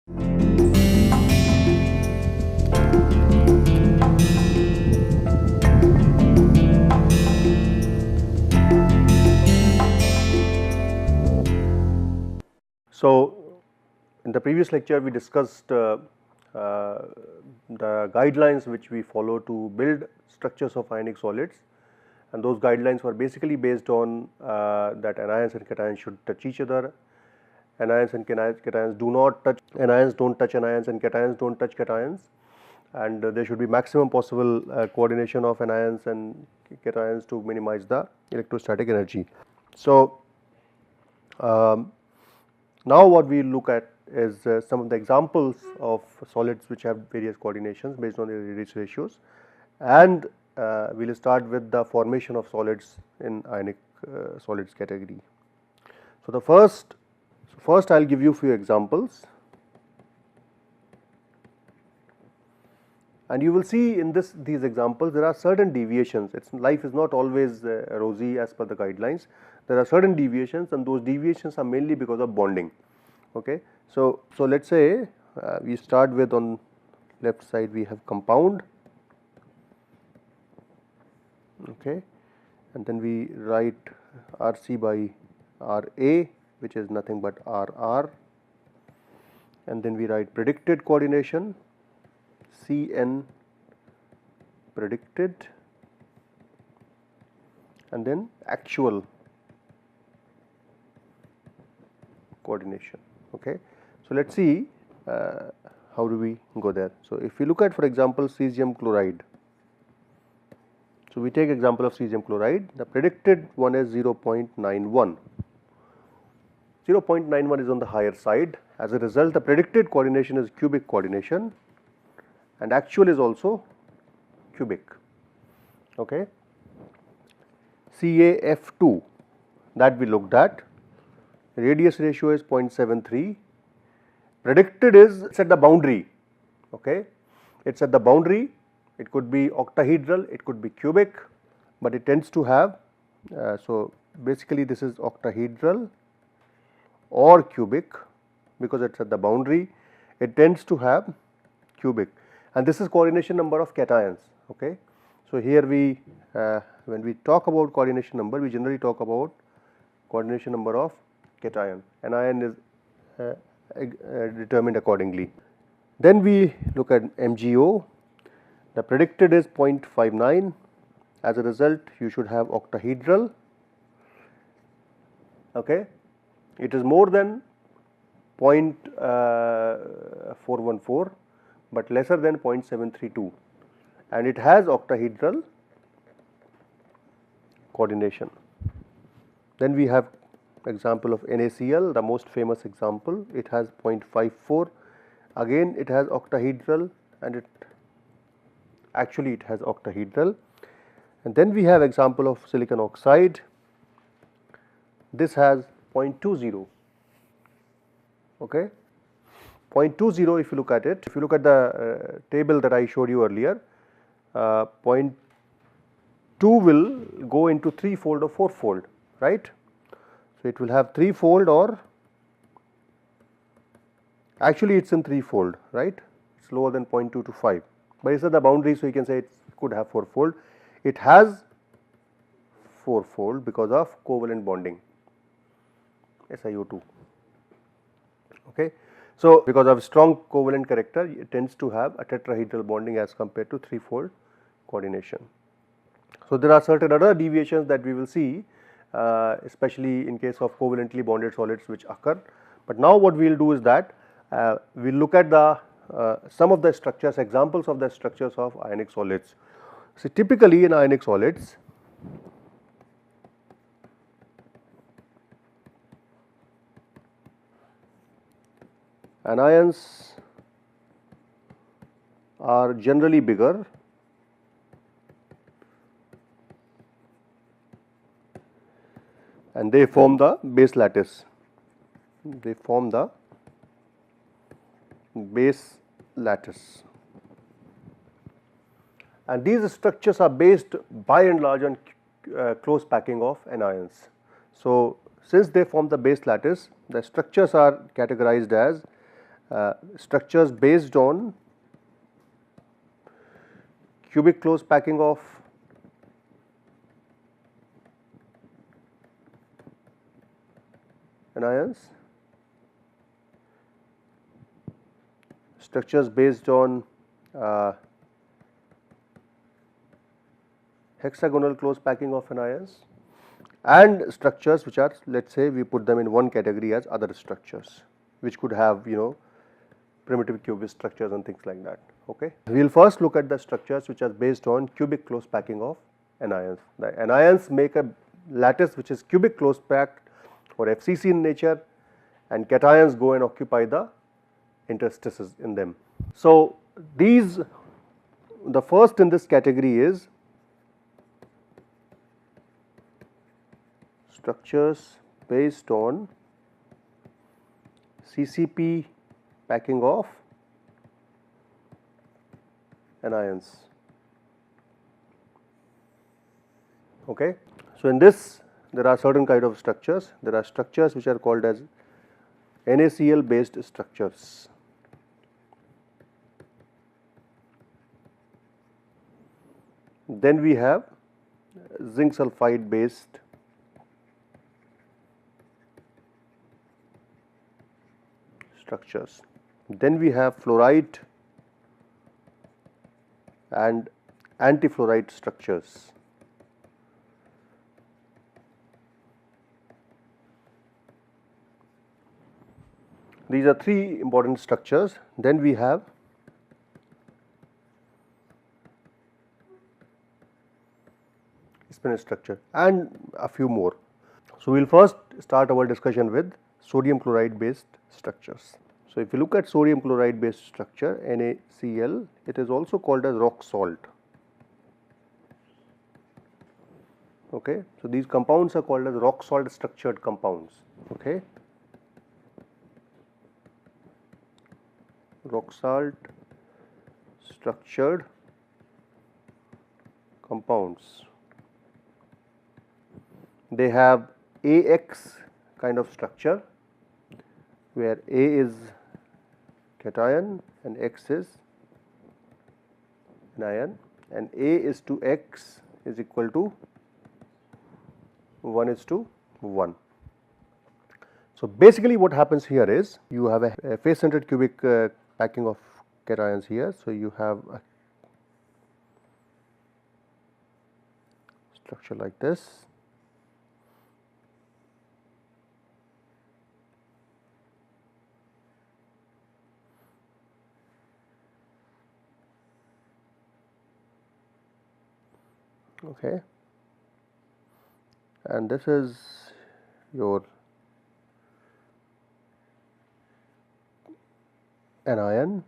So, in the previous lecture we discussed the guidelines which we follow to build structures of ionic solids, and those guidelines were basically based on that anions and cations should touch each other, anions and cations do not touch, anions don't touch anions and cations don't touch cations, and there should be maximum possible coordination of anions and cations to minimize the electrostatic energy. So, now what we look at is some of the examples of solids which have various coordinations based on their ratios, and we will start with the formation of solids in ionic solids category. So, the first I will give you few examples, and you will see in these examples there are certain deviations. Life is not always rosy as per the guidelines. There are certain deviations, and those deviations are mainly because of bonding. Okay. So let us say we start with, on left side we have compound, okay, and then we write Rc by Ra, which is nothing but Rr, and then we write predicted coordination Cn predicted, and then actual coordination. Okay. So, let us see how do we go there. So, if we look at, for example, cesium chloride. So, we take example of cesium chloride, the predicted one is 0.91. 0.91 is on the higher side. As a result, the predicted coordination is cubic coordination, and actual is also cubic. Okay. CaF2 that we looked at, radius ratio is 0.73, predicted is at the boundary. Okay. It is at the boundary, it could be octahedral, it could be cubic, but it tends to have, so basically this is octahedral or cubic, because it is at the boundary, it tends to have cubic, and this is coordination number of cations. Okay. So, here we when we talk about coordination number, we generally talk about coordination number of cation. Anion is determined accordingly. Then we look at MgO, the predicted is 0.59, as a result you should have octahedral. Okay. It is more than 0.414, but lesser than 0.732, and it has octahedral coordination. Then we have example of NaCl, the most famous example, it has 0.54, again it has octahedral, and it has octahedral. And then we have example of silicon oxide, this has 0.20. Okay. 0.20, if you look at it, if you look at the table that I showed you earlier, 0.2 will go into 3-fold or 4-fold, right. So, it will have 3-fold, or actually it is in 3-fold, right, it is lower than 0.2 to 5, but it is at the boundary, so you can say it could have 4-fold. It has 4-fold because of covalent bonding, SiO2. Okay. So, because of strong covalent character, it tends to have a tetrahedral bonding as compared to 3-fold coordination. So, there are certain other deviations that we will see, especially in case of covalently bonded solids which occur. But now what we will do is that we will look at the some of the structures, examples of the structures of ionic solids. So, typically in ionic solids, anions are generally bigger and they form the base lattice. They form the base lattice, and these structures are based by and large on close packing of anions. So, since they form the base lattice, the structures are categorized as structures based on cubic close packing of anions, structures based on hexagonal close packing of anions, and structures which are, let us say we put them in one category as other structures, which could have primitive cubist structures and things like that. Okay. We will first look at the structures which are based on cubic close packing of anions. The anions make a lattice which is cubic close packed or FCC in nature, and cations go and occupy the interstices in them. So, the first in this category is structures based on CCP packing of anions. Okay. So, in this there are certain kind of structures. There are structures which are called as NaCl based structures. Then we have zinc sulfide based structures. Then we have fluorite and anti-fluorite structures. These are three important structures. Then we have spinel structure and a few more. So, we will first start our discussion with sodium chloride based structures. So, if you look at sodium chloride based structure NaCl, it is also called as rock salt. Okay. So, these compounds are called as rock salt structured compounds. Okay. Rock salt structured compounds. They have AX kind of structure, where A is cation and X is anion, and A is to X is equal to 1:1. So, basically what happens here is you have a face centered cubic packing of cations here. So, you have a structure like this. Okay. And this is your anion.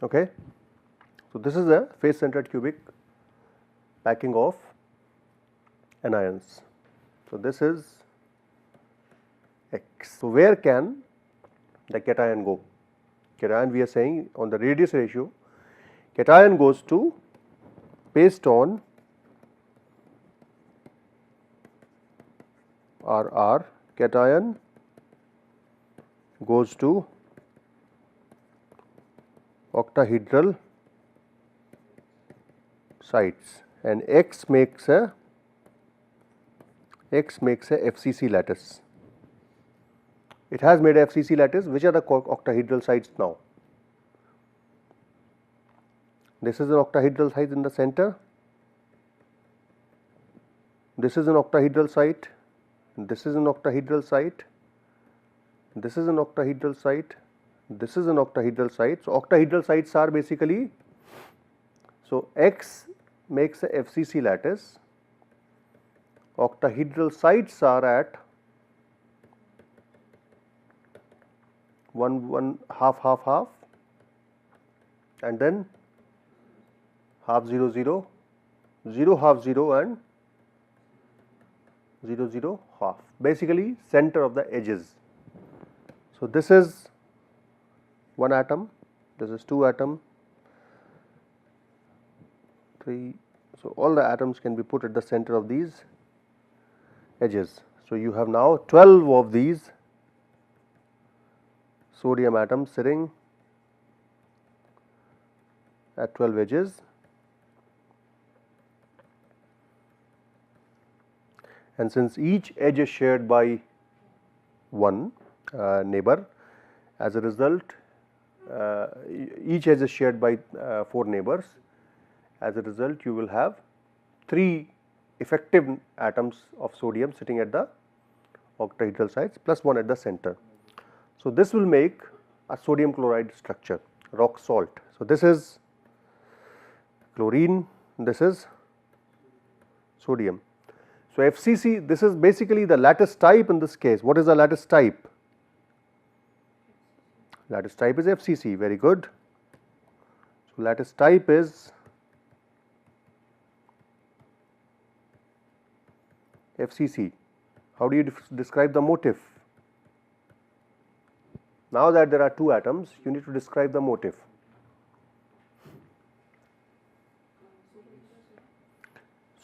Okay. So, this is a face centered cubic packing of anions. So, this is X. So, where can the cation go? Cation, we are saying on the radius ratio, cation goes to, based on RR, cation goes to octahedral sites, and X makes a FCC lattice. It has made a FCC lattice. Which are the octahedral sites now? This is an octahedral site in the center. This is an octahedral site. This is an octahedral site. This is an octahedral site. This is an octahedral site. So, octahedral sites are basically, so X makes a FCC lattice. Octahedral sites are at 1 half half half, and then half 0 0, 0 half 0 and 0 0 half, basically center of the edges. So, this is 1 atom, this is 2 atom, 3. So, all the atoms can be put at the center of these edges. So, you have now 12 of these sodium atoms sitting at 12 edges, and since each edge is shared by one neighbor, as a result each edge is shared by 4 neighbors. As a result, you will have 3 effective atoms of sodium sitting at the octahedral sides plus 1 at the center. So, this will make a sodium chloride structure, rock salt. So, this is chlorine, this is sodium. So, FCC, this is basically the lattice type in this case. What is the lattice type? Lattice type is FCC, very good. So, lattice type is FCC. How do you describe the motif? Now that there are 2 atoms, you need to describe the motif.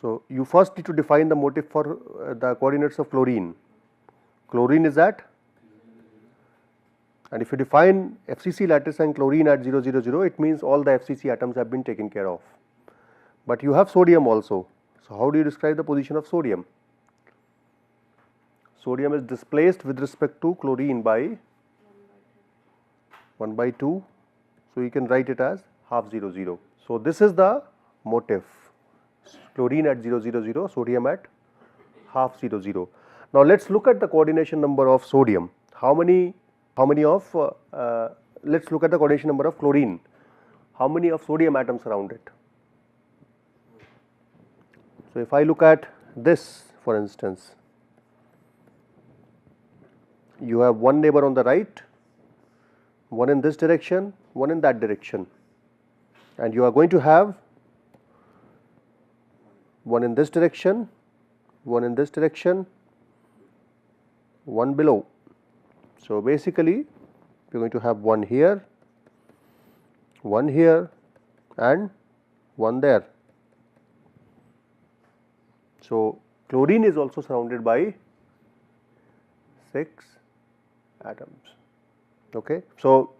So, you first need to define the motif for the coordinates of chlorine. Chlorine is at, and if you define FCC lattice and chlorine at 0, 0, 0, it means all the FCC atoms have been taken care of. But you have sodium also. So, how do you describe the position of sodium? Sodium is displaced with respect to chlorine by 1 by 2. So, you can write it as half 0, 0. So, this is the motif, chlorine at 0, 0, 0, sodium at half 0, 0. Now, let us look at the coordination number of sodium. How many of, let us look at the coordination number of chlorine. How many of sodium atoms around it? So, if I look at this for instance, you have one neighbor on the right, one in this direction, one in that direction, and you are going to have one in this direction, one in this direction, one below. So, basically you are going to have one here and one there. So, chlorine is also surrounded by 6 atoms. Okay. So,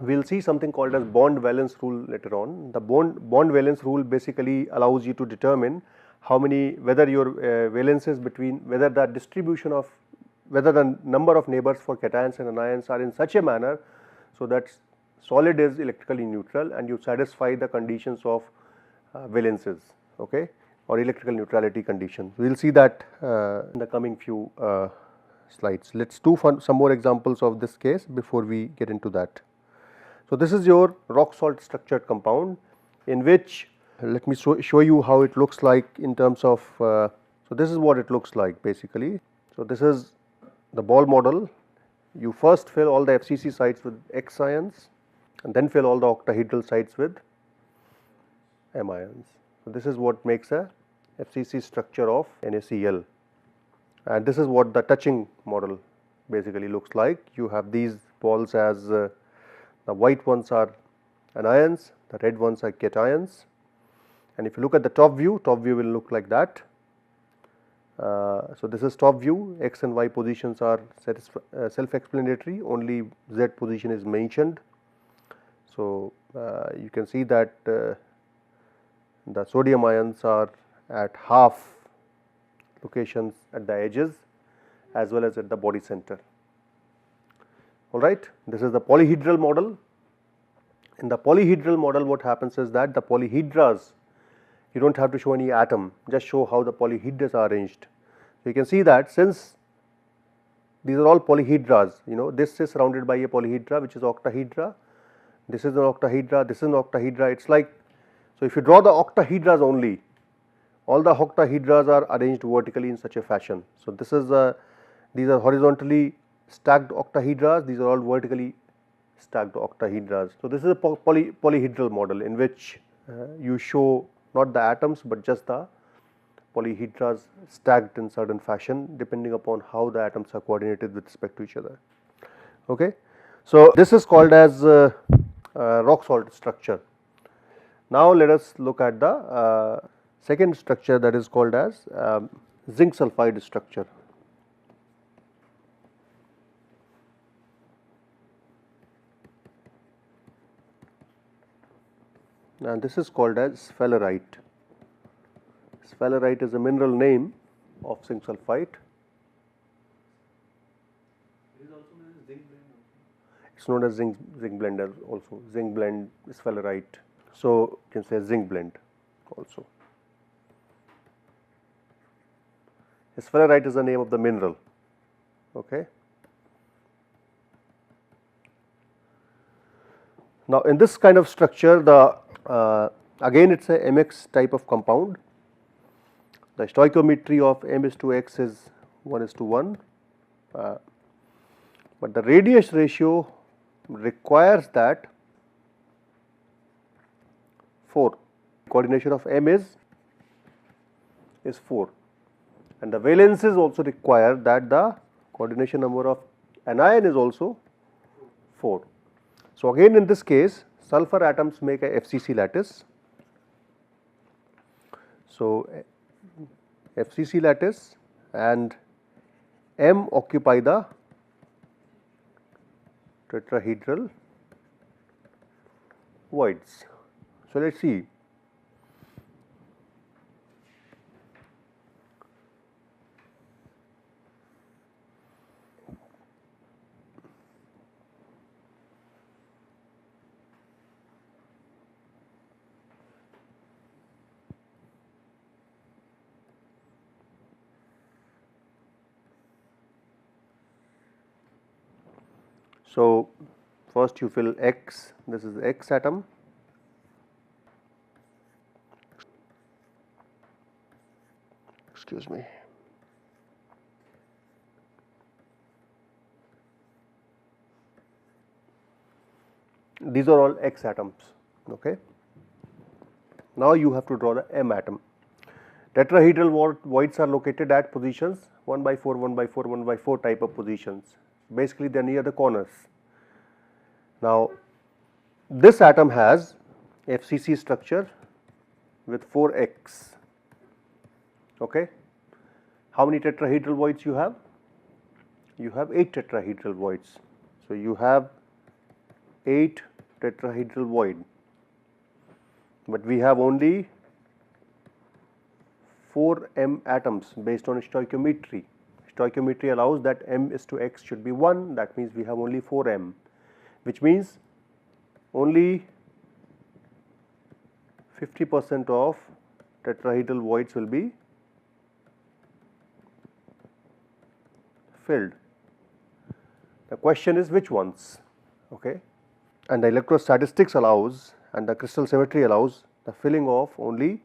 we will see something called as bond valence rule later on. The bond valence rule basically allows you to determine how many, whether your valences between, whether the distribution of, whether the number of neighbors for cations and anions are in such a manner, so that solid is electrically neutral and you satisfy the conditions of valences, okay, or electrical neutrality conditions. We will see that in the coming few slides. Let us do some more examples of this case before we get into that. So, this is your rock salt structured compound, in which let me show you how it looks like in terms of, so this is what it looks like basically. So, this is the ball model. You first fill all the FCC sites with X ions and then fill all the octahedral sites with M ions. So, this is what makes a FCC structure of NaCl, and this is what the touching model basically looks like. You have these balls as the white ones are anions, the red ones are cations, and if you look at the top view will look like that. So, this is top view, X and Y positions are self-explanatory, only Z position is mentioned. So, you can see that the sodium ions are at half locations at the edges as well as at the body center. Alright, this is the polyhedral model. In the polyhedral model, what happens is that the polyhedras, you do not have to show any atom, just show how the polyhedras are arranged. So, you can see that since these are all polyhedras, this is surrounded by a polyhedra which is octahedra, this is an octahedra, this is an octahedra. It is like, so if you draw the octahedras only, all the octahedras are arranged vertically in such a fashion. So, this is these are horizontally stacked octahedras, these are all vertically stacked octahedras. So, this is a polyhedral model in which you show not the atoms, but just the polyhedras stacked in certain fashion depending upon how the atoms are coordinated with respect to each other. Okay. So, this is called as rock salt structure. Now, let us look at the second structure, that is called as zinc sulfide structure. And this is called as sphalerite. Sphalerite is a mineral name of zinc sulfide. It's known as zinc blend also, zinc blend sphalerite. So, you can say zinc blend also. Sphalerite is the name of the mineral. Okay. Now, in this kind of structure, the again it is a mx type of compound. The stoichiometry of m:x is 1:1, but the radius ratio requires that 4. Coordination of m is 4, and the valences also require that the coordination number of anion is also 4. So, again in this case sulfur atoms make a FCC lattice. So, FCC lattice and M occupy the tetrahedral voids. So, let us see. So, first you fill X, this is X atom, excuse me. These are all X atoms. Okay. Now, you have to draw the M atom. Tetrahedral voids are located at positions 1/4, 1/4, 1/4 type of positions. Basically, they are near the corners. Now, this atom has FCC structure with 4x. Okay. How many tetrahedral voids you have? You have 8 tetrahedral voids. So, you have 8 tetrahedral void, but we have only 4 M atoms based on stoichiometry. Stoichiometry allows that m:x should be 1, that means we have only 4 M, which means only 50% of tetrahedral voids will be filled. The question is which ones, okay? And the electrostatistics allows and the crystal symmetry allows the filling of only,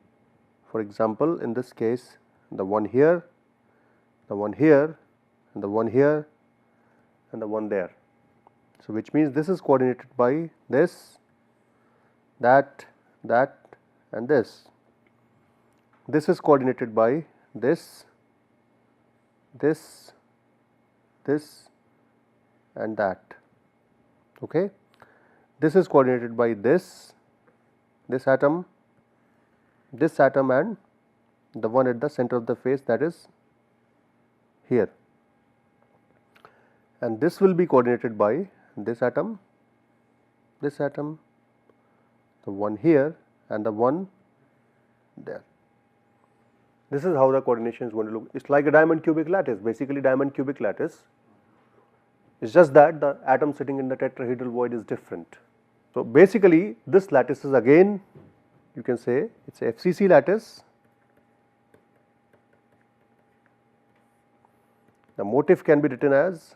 for example, in this case the one here, the one here, and the one here, and the one there. So, which means this is coordinated by this, that, and this. This is coordinated by this, and that. Okay. This is coordinated by this atom, and the one at the center of the face, that is here, and this will be coordinated by this atom, the one here, and the one there. This is how the coordination is going to look. It is like a diamond cubic lattice, basically diamond cubic lattice. It is just that the atom sitting in the tetrahedral void is different. So, basically this lattice is again, you can say it is a FCC lattice. The motif can be written as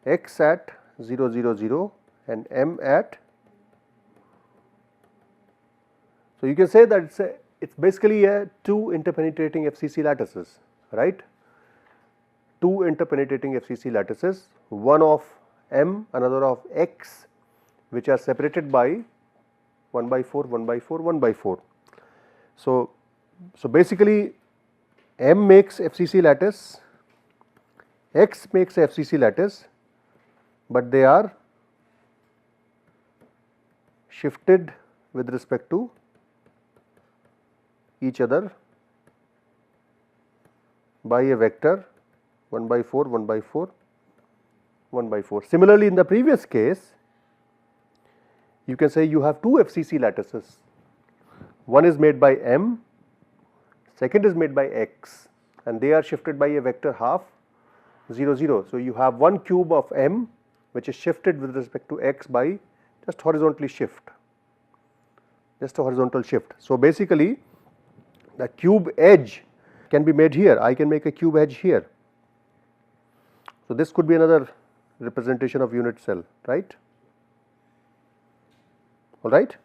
x at 0, 0, 0 and m at. So, you can say that it's basically a 2 interpenetrating FCC lattices, right? 2 interpenetrating FCC lattices, one of m, another of x, which are separated by 1/4, 1/4, 1/4. So, basically M makes FCC lattice, X makes FCC lattice, but they are shifted with respect to each other by a vector 1 by 4, 1 by 4, 1 by 4. Similarly, in the previous case, you can say you have two FCC lattices. One is made by M, second is made by X, and they are shifted by a vector half 0 0. So, you have one cube of M which is shifted with respect to X by just horizontally shift, just a horizontal shift. So, basically the cube edge can be made here. I can make a cube edge here. So, this could be another representation of unit cell, right? All right.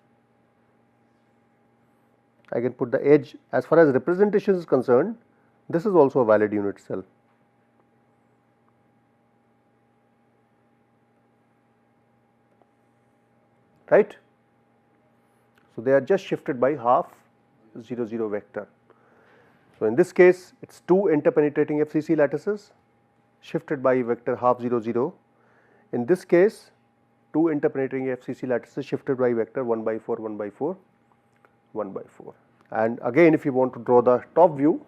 I can put the edge. As far as representation is concerned, this is also a valid unit cell. Right. So, they are just shifted by half 0 0 vector. So, in this case it is two interpenetrating FCC lattices shifted by vector half 0 0. In this case, two interpenetrating FCC lattices shifted by vector 1 by 4, 1 by 4, 1 by 4. And again, if you want to draw the top view,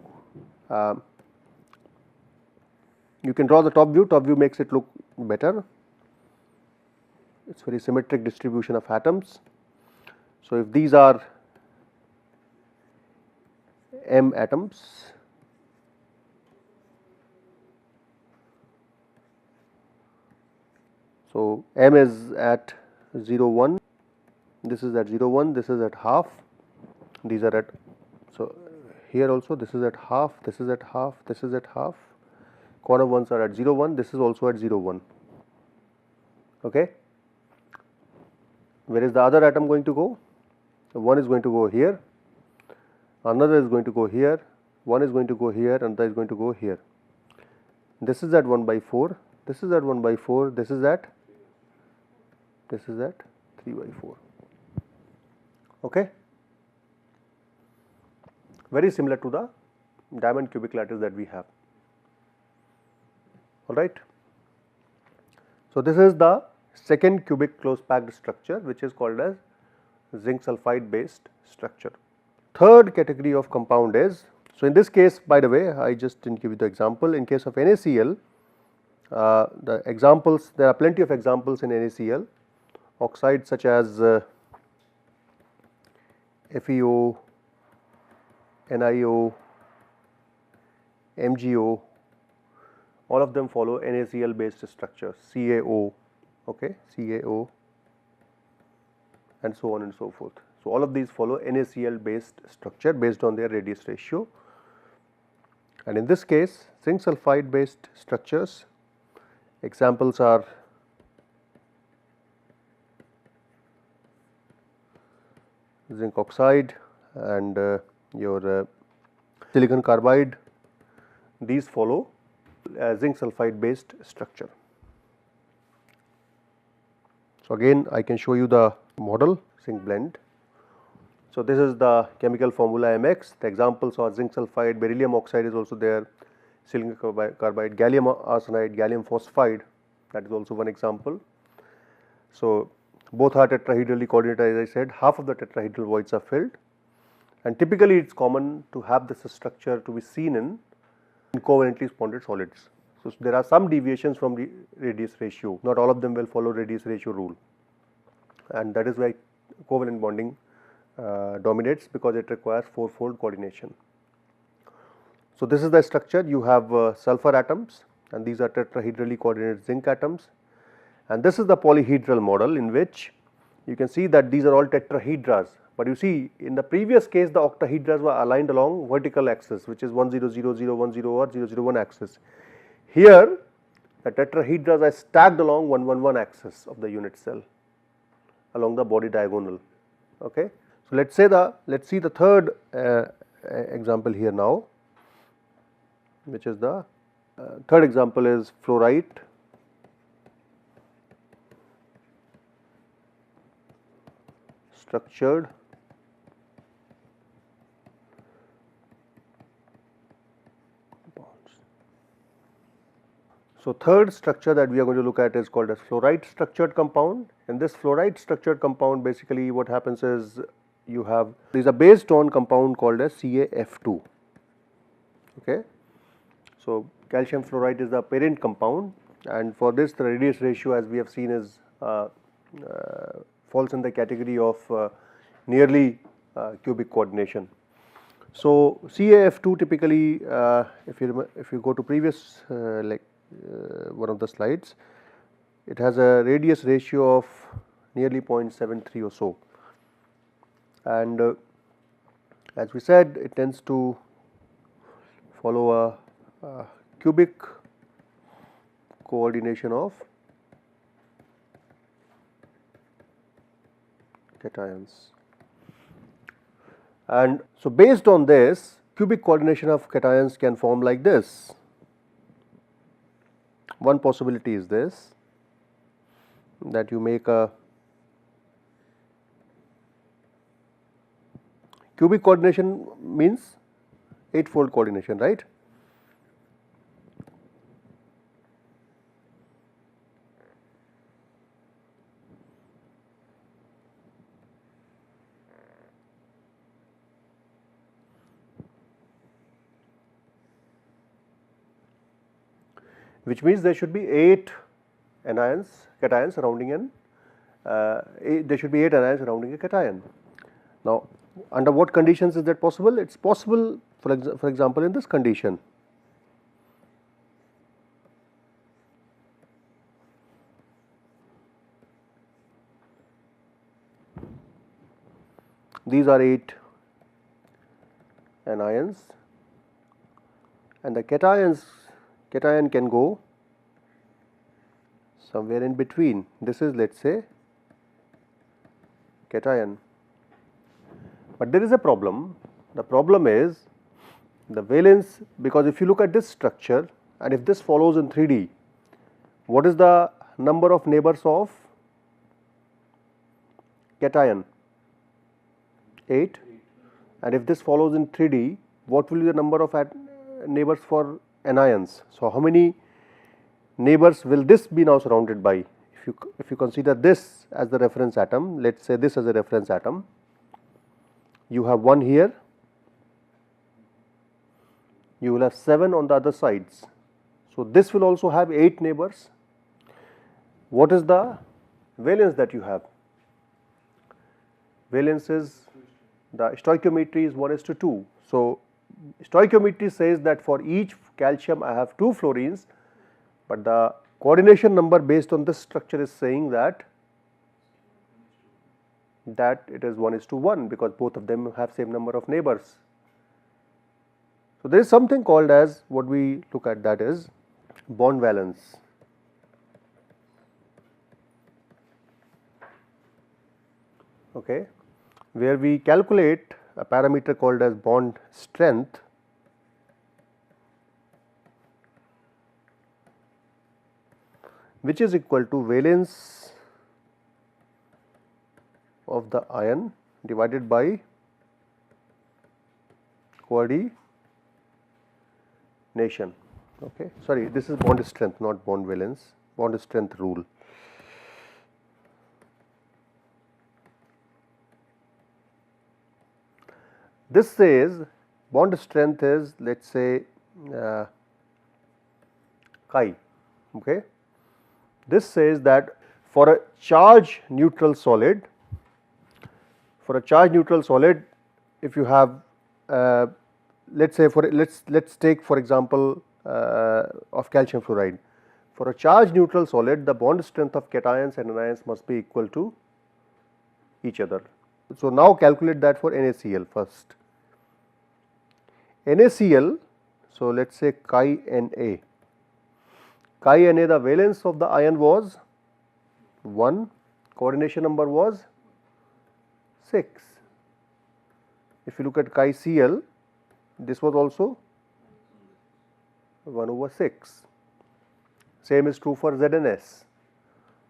you can draw the top view makes it look better. It is very symmetric distribution of atoms. So, if these are M atoms, so M is at 0 1, this is at 0 1, this is at half, these are at, so here also this is at half, this is at half, this is at half, corner ones are at 0 1, this is also at 0 1. Okay. Where is the other atom going to go? So, one is going to go here, another is going to go here, one is going to go here, another is going to go here. This is at 1 by 4, this is at 1 by 4, this is at 3 by 4. Okay. Very similar to the diamond cubic lattice that we have. All right. So, this is the second cubic close packed structure, which is called as zinc sulfide based structure. Third category of compound is, so in this case, by the way, I just didn't give you the example. In case of NaCl, the examples, there are plenty of examples in NaCl, oxides such as FeO, NiO, MgO, all of them follow NaCl based structures, CaO, okay, CaO, and so on and so forth. So, all of these follow NaCl based structure based on their radius ratio, and in this case zinc sulfide based structures, examples are zinc oxide and your silicon carbide. These follow zinc sulfide based structure. So, again I can show you the model zinc blend. So, this is the chemical formula Mx. The examples are zinc sulfide, beryllium oxide is also there, silicon carbide, gallium arsenide, gallium phosphide, that is also one example. So, both are tetrahedrally coordinated, as I said, half of the tetrahedral voids are filled, and typically it is common to have this structure to be seen in covalently bonded solids. So, there are some deviations from the radius ratio, not all of them will follow radius ratio rule, and that is why covalent bonding dominates, because it requires four-fold coordination. So, this is the structure. You have sulfur atoms, and these are tetrahedrally coordinated zinc atoms, and this is the polyhedral model in which you can see that these are all tetrahedras, but you see in the previous case the octahedras were aligned along vertical axis, which is 1 0 0 0 1 0 or 0 0 1 axis. Here the tetrahedras are stacked along 1 1 1 axis of the unit cell along the body diagonal. Okay. So, let us see the third example here now, which is the third example is fluorite, structured compounds. So, third structure that we are going to look at is called as fluorite structured compound. In this fluorite structured compound, basically what happens is you have, these are based on compound called as CaF2. Okay. So, calcium fluoride is the parent compound, and for this the radius ratio, as we have seen, is falls in the category of nearly cubic coordination. So, CaF2 typically, if you go to previous one of the slides, it has a radius ratio of nearly 0.73 or so, and as we said, it tends to follow a cubic coordination of cations. And so, based on this, cubic coordination of cations can form like this. One possibility is this, that you make a cubic coordination means 8-fold coordination, right? Which means there should be 8 cations surrounding there should be 8 anions surrounding a cation. Now, under what conditions is that possible? It is possible, for example, in this condition. These are 8 anions, and the cation can go somewhere in between. This is, let us say, cation. But there is a problem. The problem is the valence, because if you look at this structure and if this follows in 3D, what is the number of neighbors of cation? 8. And if this follows in 3D, what will be the number of neighbors for anions? So, how many neighbors will this be now surrounded by? If you consider this as the reference atom, let us say this as a reference atom, you have 1 here, you will have 7 on the other sides. So, this will also have 8 neighbors. What is the valence that you have? Valence is, the stoichiometry is 1:2. So, stoichiometry says that for each calcium I have 2 fluorines, but the coordination number based on this structure is saying that it is 1:1, because both of them have same number of neighbors. So, there is something called as, what we look at, that is bond valence. Okay, where we calculate a parameter called as bond strength, which is equal to valence of the ion divided by coordination. Okay, sorry, this is bond strength, not bond valence, bond strength rule. This says bond strength is, let us say, chi. Okay. This says that for a charge neutral solid, if you have, let us say, let's take for example of calcium fluoride. For a charge neutral solid, the bond strength of cations and anions must be equal to each other. So, now calculate that for NaCl first. NaCl, so let us say chi Na. Chi Na, the valence of the ion was 1, coordination number was 6. If you look at chi Cl, this was also 1/6. Same is true for ZnS.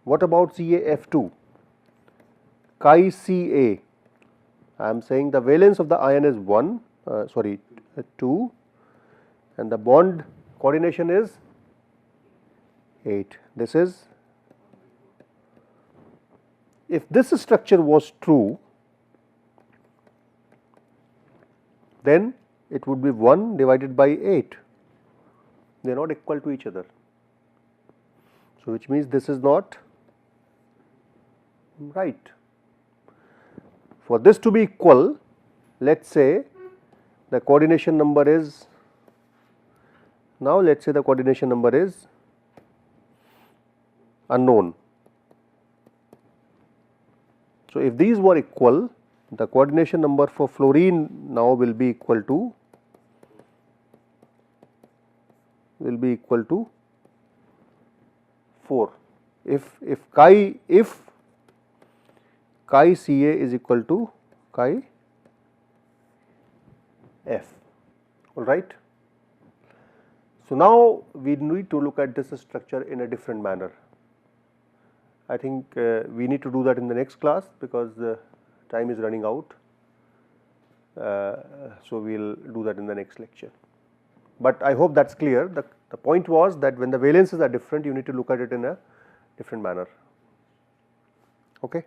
What about CaF2? Chi Ca, I am saying the valence of the ion is 2, and the bond coordination is 8. This is, if this structure was true, then it would be 1 divided by 8. They are not equal to each other. So, which means this is not right. For this to be equal, let us say the coordination number is, now let us say the coordination number is unknown. So, if these were equal, the coordination number for fluorine now will be equal to 4. If chi Ca is equal to chi F, all right. So, now we need to look at this structure in a different manner. I think we need to do that in the next class because time is running out. So, we will do that in the next lecture. But I hope that is clear. The point was that when the valences are different, you need to look at it in a different manner. Okay.